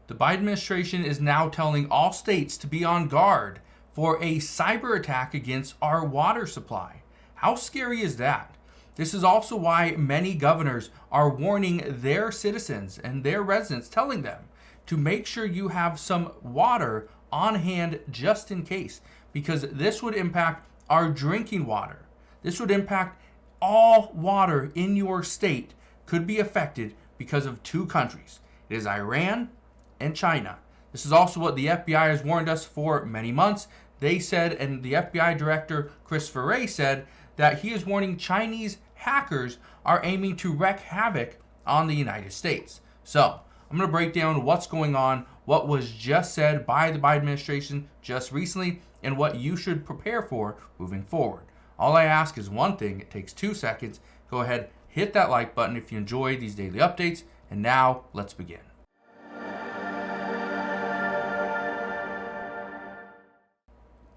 The Biden administration is now telling all states to be on guard for a cyber attack against our water supply. How scary is that? This is also why many governors are warning their citizens and their residents, telling them to make sure you have some water on hand just in case, because this would impact our drinking water. This would impact all water in your state could be affected because of two countries. It is Iran and China. This is also what the FBI has warned us for many months. They said, and the FBI director, Christopher Wray, said that he is warning Chinese hackers are aiming to wreak havoc on the United States. So, I'm going to break down what's going on, what was just said by the Biden administration just recently, and what you should prepare for moving forward. All I ask is one thing. It takes 2 seconds. Go ahead, hit that like button if you enjoy these daily updates. And now, let's begin.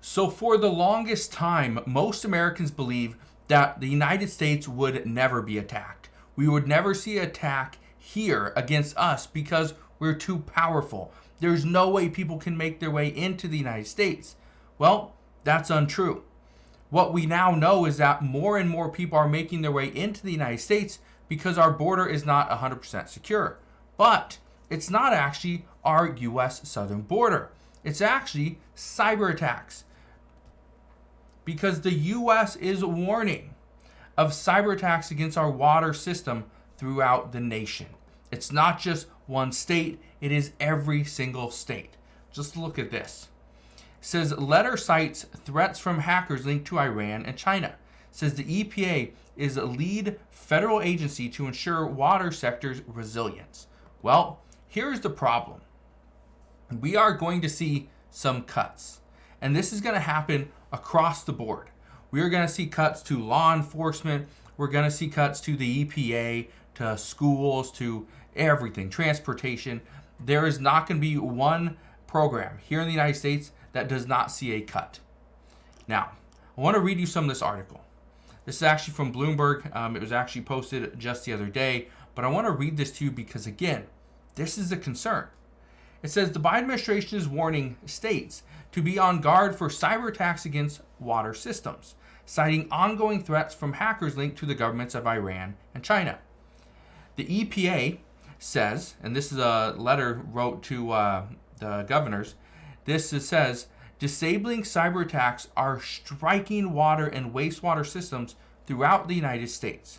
So for the longest time, most Americans believe that the United States would never be attacked. We would never see an attack here against us because we're too powerful. There's no way people can make their way into the United States. Well, that's untrue. What we now know is that more and more people are making their way into the United States because our border is not 100% secure. But it's not actually our U.S. southern border. It's actually cyber attacks. Because the U.S. is warning of cyber attacks against our water system throughout the nation. It's not just one state, it is every single state. Just look at this. It says letter cites threats from hackers linked to Iran and China. It says the EPA is a lead federal agency to ensure water sector's resilience. Well, here's the problem. We are going to see some cuts. And this is going to happen across the board. We are going to see cuts to law enforcement. We're going to see cuts to the EPA, to schools, to everything, transportation. There is not going to be one program here in the United States that does not see a cut. Now, I want to read you some of this article. This is actually from Bloomberg. It was actually posted just the other day, but I want to read this to you because, again, this is a concern. It says the Biden administration is warning states to be on guard for cyber attacks against water systems, citing ongoing threats from hackers linked to the governments of Iran and China. The EPA says, and this is a letter wrote to the governors, says, disabling cyber attacks are striking water and wastewater systems throughout the United States.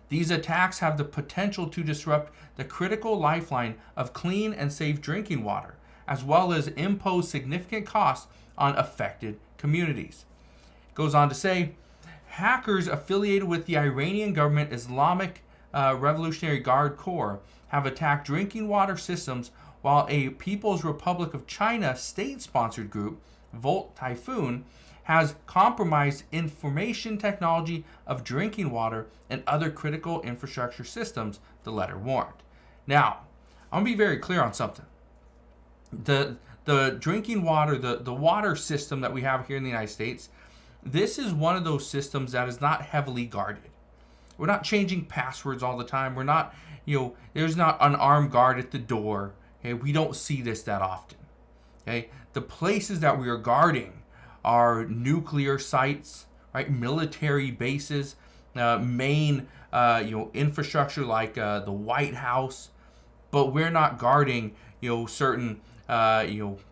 These attacks have the potential to disrupt the critical lifeline of clean and safe drinking water, as well as impose significant costs on affected communities. It goes on to say, hackers affiliated with the Iranian government Islamic Revolutionary Guard Corps have attacked drinking water systems, while a People's Republic of China state-sponsored group, Volt Typhoon, has compromised information technology of drinking water and other critical infrastructure systems, the letter warned. Now, I'm going to be very clear on something. The drinking water, the water system that we have here in the United States, this is one of those systems that is not heavily guarded. We're not changing passwords all the time. We're not, there's not an armed guard at the door. Okay, we don't see this that often. Okay, the places that we are guarding are nuclear sites, right? Military bases, main, infrastructure like the White House. But we're not guarding, certain,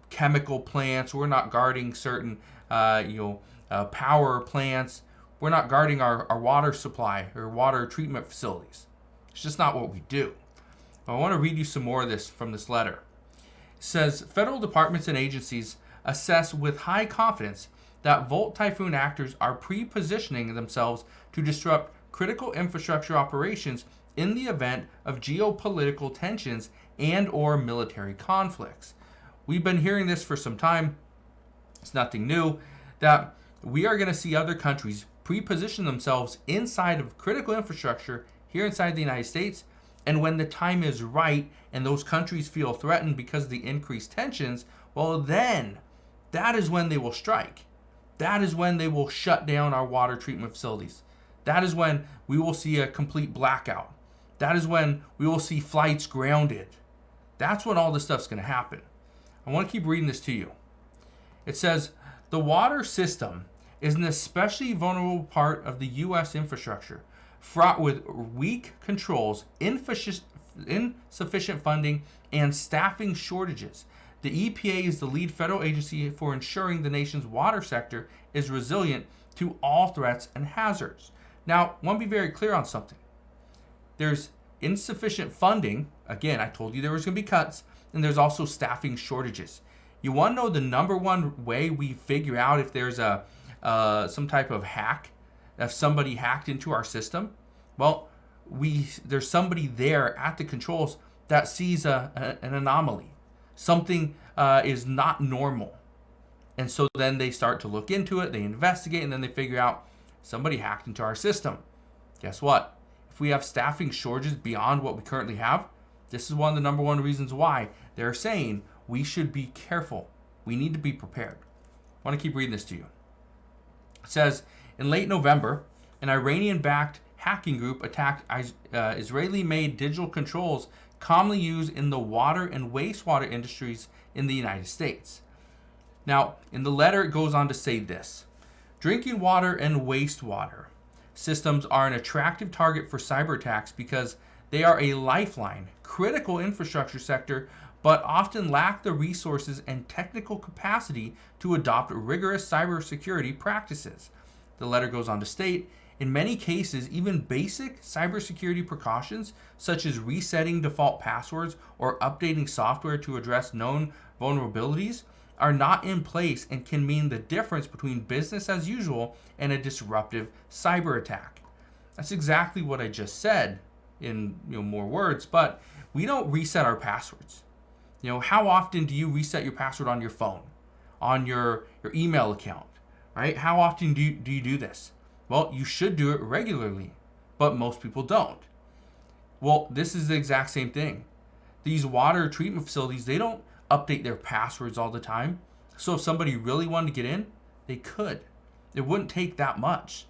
chemical plants. We're not guarding certain, power plants. We're not guarding our water supply or water treatment facilities. It's just not what we do. I want to read you some more of this from this letter. It says, federal departments and agencies assess with high confidence that Volt Typhoon actors are pre-positioning themselves to disrupt critical infrastructure operations in the event of geopolitical tensions and or military conflicts. We've been hearing this for some time. It's nothing new, that we are going to see other countries pre-position themselves inside of critical infrastructure here inside the United States. And when the time is right and those countries feel threatened because of the increased tensions, well, then that is when they will strike. That is when they will shut down our water treatment facilities. That is when we will see a complete blackout. That is when we will see flights grounded. That's when all this stuff's going to happen. I want to keep reading this to you. It says, the water system is an especially vulnerable part of the U.S. infrastructure, fraught with weak controls, insufficient funding, and staffing shortages. The EPA is the lead federal agency for ensuring the nation's water sector is resilient to all threats and hazards. Now, I want to be very clear on something. There's insufficient funding. Again, I told you there was going to be cuts, and there's also staffing shortages. You want to know the number one way we figure out if there's some type of hack, if somebody hacked into our system? Well, there's somebody there at the controls that sees an anomaly. Something is not normal. And so then they start to look into it, they investigate, and then they figure out somebody hacked into our system. Guess what? If we have staffing shortages beyond what we currently have, this is one of the number one reasons why they're saying we should be careful. We need to be prepared. I want to keep reading this to you. It says, in late November, an Iranian-backed hacking group attacked Israeli-made digital controls commonly used in the water and wastewater industries in the United States. Now, in the letter, it goes on to say this: drinking water and wastewater systems are an attractive target for cyber attacks because they are a lifeline, critical infrastructure sector, but often lack the resources and technical capacity to adopt rigorous cybersecurity practices. The letter goes on to state, in many cases, even basic cybersecurity precautions, such as resetting default passwords or updating software to address known vulnerabilities, are not in place and can mean the difference between business as usual and a disruptive cyber attack. That's exactly what I just said in more words, but we don't reset our passwords. How often do you reset your password on your phone, on your email account, right? How often do you do this? Well, you should do it regularly, but most people don't. Well, this is the exact same thing. These water treatment facilities, they don't update their passwords all the time. So if somebody really wanted to get in, they could. It wouldn't take that much.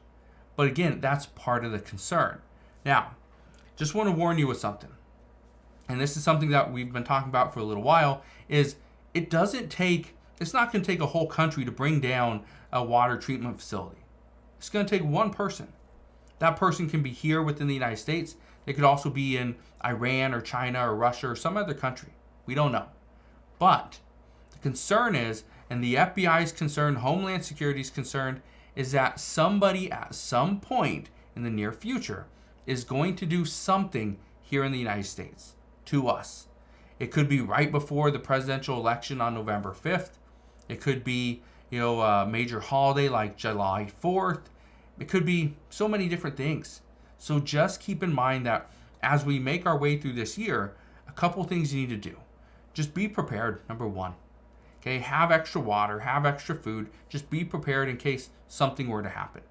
But again, that's part of the concern. Now, just want to warn you with something. And this is something that we've been talking about for a little while, is it's not going to take a whole country to bring down a water treatment facility. It's going to take one person. That person can be here within the United States. It could also be in Iran or China or Russia or some other country. We don't know. But the concern is, and the FBI is concerned, Homeland Security is concerned, is that somebody at some point in the near future is going to do something here in the United States to us. It could be right before the presidential election on November 5th. It could be, a major holiday like July 4th. It could be so many different things. So just keep in mind that as we make our way through this year, a couple things you need to do. Just be prepared, number one. Okay, have extra water, have extra food. Just be prepared in case something were to happen.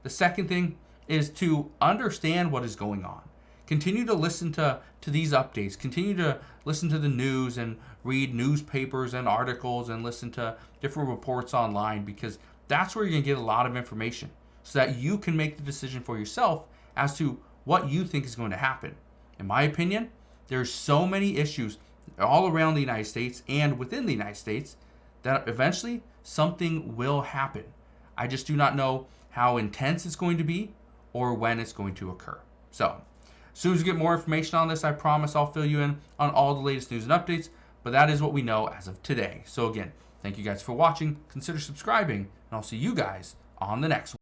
The second thing is to understand what is going on. Continue to listen to these updates. Continue to listen to the news and read newspapers and articles and listen to different reports online, because that's where you're going to get a lot of information so that you can make the decision for yourself as to what you think is going to happen. In my opinion, there's so many issues all around the United States and within the United States that eventually something will happen. I just do not know how intense it's going to be or when it's going to occur. So, as soon as we get more information on this, I promise I'll fill you in on all the latest news and updates, but that is what we know as of today. So again, thank you guys for watching. Consider subscribing, and I'll see you guys on the next one.